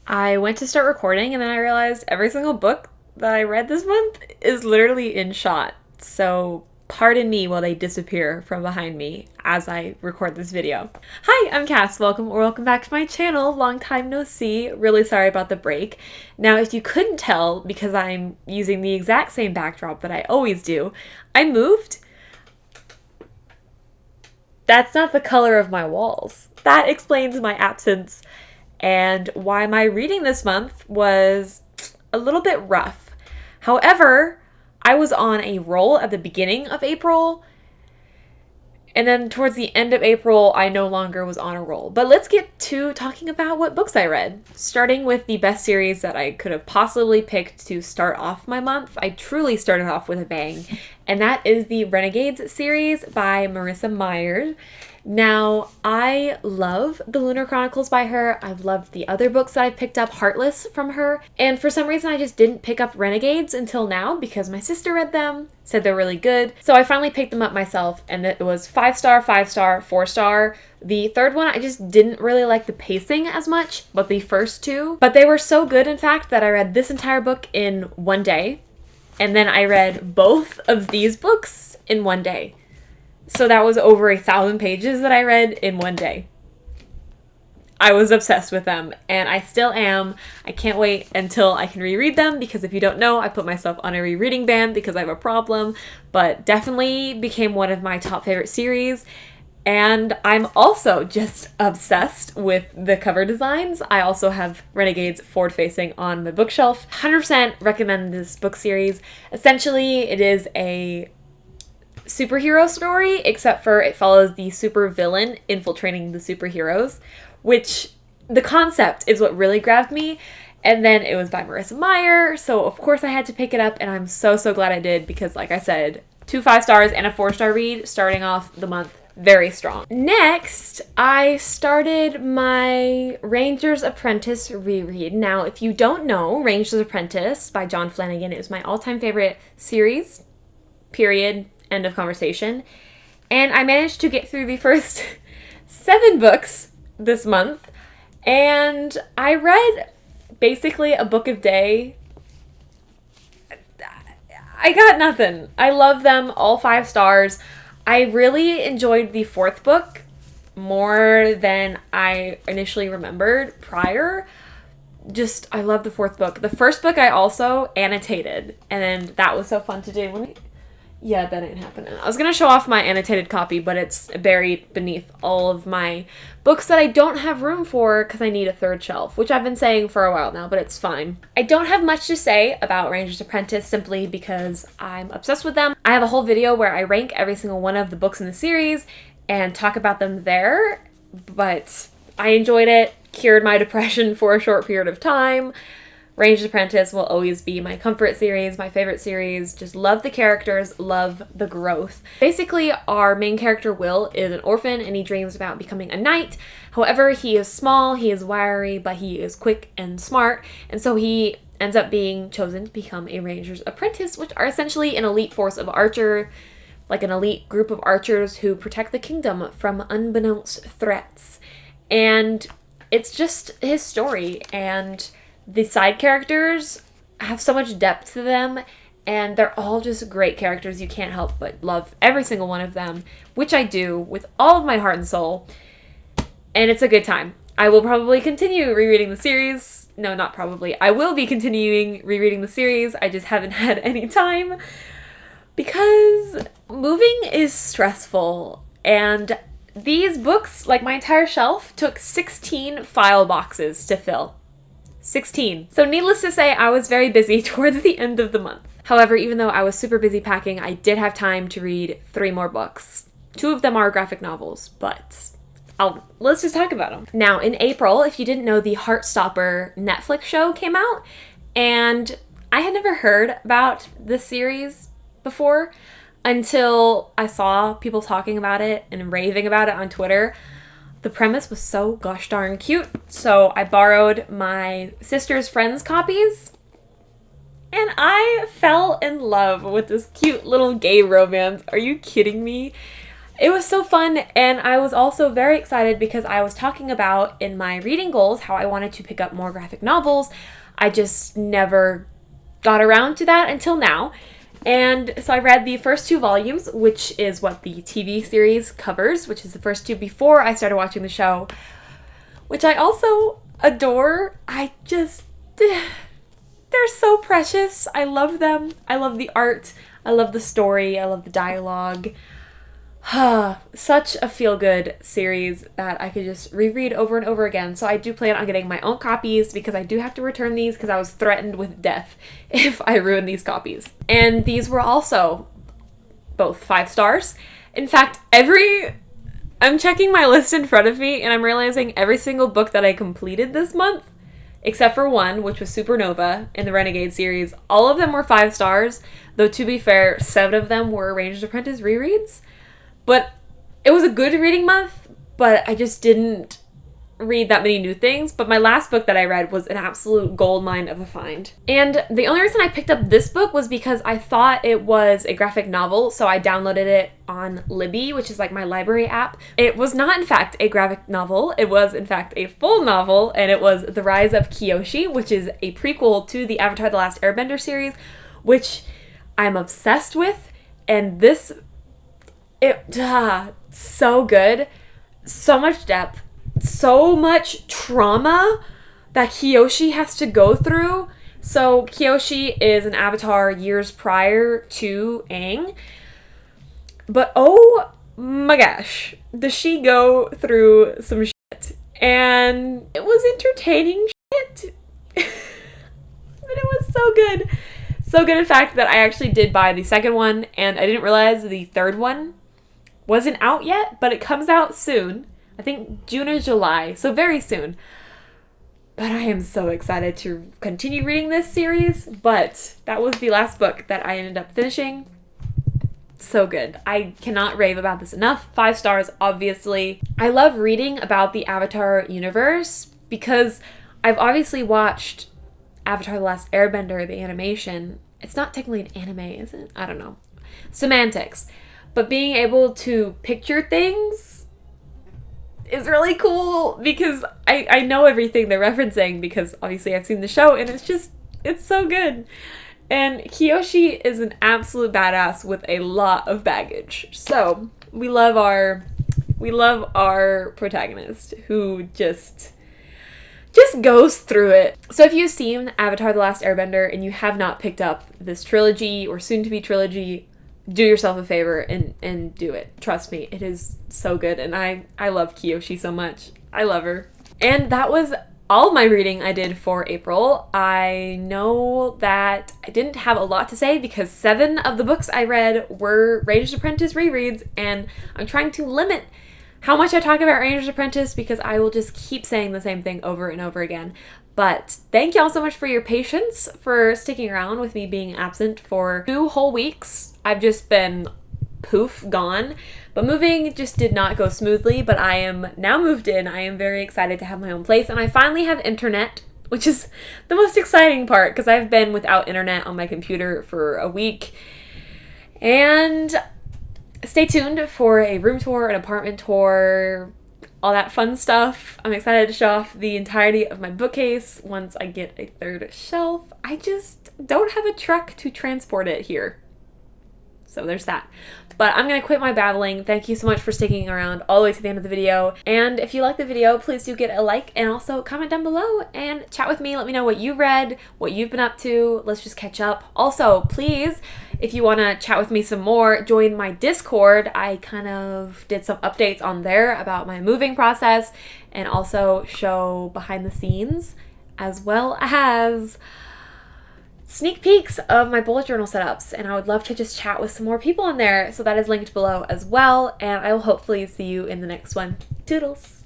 I went to start recording and then I realized every single book that I read this month is literally in shot. So pardon me while they disappear from behind me as I record this video. Hi, I'm Cass. Welcome back to my channel. Long time no see. Really sorry about the break. Now, if you couldn't tell, because I'm using the exact same backdrop that I always do, I moved. That's not the color of my walls. That explains my absence and why my reading this month was a little bit rough. However, I was on a roll at the beginning of April, and then towards the end of April, I no longer was on a roll. But let's get to talking about what books I read. Starting with the best series that I could have possibly picked to start off my month. I truly started off with a bang, and that is the Renegades series by Marissa Meyer. Now, I love the Lunar Chronicles by her. I've loved the other books that I picked up, Heartless, from her. And for some reason, I just didn't pick up Renegades until now because my sister read them, said they're really good. So I finally picked them up myself, and it was 5-star, 5-star, 4-star. The third one, I just didn't really like the pacing as much, but the first two. But they were so good, in fact, that I read this entire book in one day. And then I read both of these books in one day. So that was over 1,000 pages that I read in one day. I was obsessed with them, and I still am. I can't wait until I can reread them, because if you don't know, I put myself on a rereading ban because I have a problem, but definitely became one of my top favorite series. And I'm also just obsessed with the cover designs. I also have Renegades forward-facing on my bookshelf. 100% recommend this book series. Essentially, it is a superhero story, except for it follows the super villain infiltrating the superheroes, which the concept is what really grabbed me. And then it was by Marissa Meyer, so of course I had to pick it up, and I'm so glad I did, because like I said, 2 5-stars and a 4-star read, starting off the month very strong. Next, I started my Ranger's Apprentice reread. Now, if you don't know, Ranger's Apprentice by John Flanagan is my all-time favorite series, period. End of conversation. And I managed to get through the first 7 books this month, and I read basically a book a day. I got nothing. I love them, all 5 stars. I really enjoyed the 4th book more than I initially remembered prior. Just, I love the 4th book. The 1st book I also annotated, and that was so fun to do. Yeah, that ain't happening. I was going to show off my annotated copy, but it's buried beneath all of my books that I don't have room for because I need a 3rd shelf, which I've been saying for a while now, but it's fine. I don't have much to say about Ranger's Apprentice simply because I'm obsessed with them. I have a whole video where I rank every single one of the books in the series and talk about them there, but I enjoyed it, cured my depression for a short period of time. Ranger's Apprentice will always be my comfort series, my favorite series. Just love the characters, love the growth. Basically, our main character, Will, is an orphan and he dreams about becoming a knight. However, he is small, he is wiry, but he is quick and smart. And so he ends up being chosen to become a Ranger's Apprentice, which are essentially an elite force of archer, like an elite group of archers who protect the kingdom from unbeknownst threats. And it's just his story, and the side characters have so much depth to them, and they're all just great characters. You can't help but love every single one of them, which I do with all of my heart and soul, and it's a good time. I will probably continue rereading the series. No, not probably. I will be continuing rereading the series. I just haven't had any time because moving is stressful, and these books, like my entire shelf, took 16 file boxes to fill. 16. So needless to say, I was very busy towards the end of the month. However, even though I was super busy packing, I did have time to read 3 more books. 2 of them are graphic novels, but let's just talk about them. Now, in April, if you didn't know, the Heartstopper Netflix show came out, and I had never heard about this series before until I saw people talking about it and raving about it on Twitter. The premise was so gosh darn cute, so I borrowed my sister's friends' copies, and I fell in love with this cute little gay romance. Are you kidding me? It was so fun, and I was also very excited because I was talking about in my reading goals how I wanted to pick up more graphic novels. I just never got around to that until now. And so I read the first 2 volumes, which is what the TV series covers, which is the first 2 before I started watching the show, which I also adore. They're so precious. I love them. I love the art. I love the story. I love the dialogue. Such a feel-good series that I could just reread over and over again. So I do plan on getting my own copies because I do have to return these because I was threatened with death if I ruin these copies. And these were also both 5 stars. In fact, I'm checking my list in front of me and I'm realizing every single book that I completed this month, except for one, which was Supernova in the Renegade series, all of them were 5 stars, though to be fair, 7 of them were Ranger's Apprentice rereads. But it was a good reading month, but I just didn't read that many new things. But my last book that I read was an absolute goldmine of a find. And the only reason I picked up this book was because I thought it was a graphic novel, so I downloaded it on Libby, which is like my library app. It was not, in fact, a graphic novel. It was, in fact, a full novel, and it was The Rise of Kyoshi, which is a prequel to the Avatar: The Last Airbender series, which I'm obsessed with. And so good, so much depth, so much trauma that Kyoshi has to go through. So Kyoshi is an avatar years prior to Aang, but oh my gosh, does she go through some shit. And it was entertaining shit. But it was so good. So good, in fact, that I actually did buy the second one, and I didn't realize the third one wasn't out yet, but it comes out soon. I think June or July, so very soon. But I am so excited to continue reading this series, but that was the last book that I ended up finishing. So good. I cannot rave about this enough. 5 stars, obviously. I love reading about the Avatar universe because I've obviously watched Avatar: The Last Airbender, the animation. It's not technically an anime, is it? I don't know. Semantics. But being able to picture things is really cool because I know everything they're referencing because obviously I've seen the show and it's so good. And Kyoshi is an absolute badass with a lot of baggage. So we love our protagonist who just goes through it. So if you've seen Avatar: The Last Airbender and you have not picked up this trilogy or soon-to-be trilogy, do yourself a favor and do it. Trust me, it is so good. And I love Kyoshi so much. I love her. And that was all my reading I did for April. I know that I didn't have a lot to say because 7 of the books I read were Ranger's Apprentice rereads, and I'm trying to limit how much I talk about Ranger's Apprentice because I will just keep saying the same thing over and over again. But thank y'all so much for your patience, for sticking around with me being absent for 2 whole weeks. I've just been poof, gone. But moving just did not go smoothly, but I am now moved in. I am very excited to have my own place, and I finally have internet, which is the most exciting part because I've been without internet on my computer for a week. And stay tuned for a room tour, an apartment tour, all that fun stuff. I'm excited to show off the entirety of my bookcase once I get a 3rd shelf. I just don't have a truck to transport it here. So there's that. But I'm going to quit my babbling. Thank you so much for sticking around all the way to the end of the video. And if you like the video, please do get a like and also comment down below and chat with me. Let me know what you read, what you've been up to. Let's just catch up. Also, please, if you want to chat with me some more, join my Discord. I kind of did some updates on there about my moving process and also show behind the scenes as well as sneak peeks of my bullet journal setups, and I would love to just chat with some more people in there, so that is linked below as well, and I will hopefully see you in the next one. Toodles!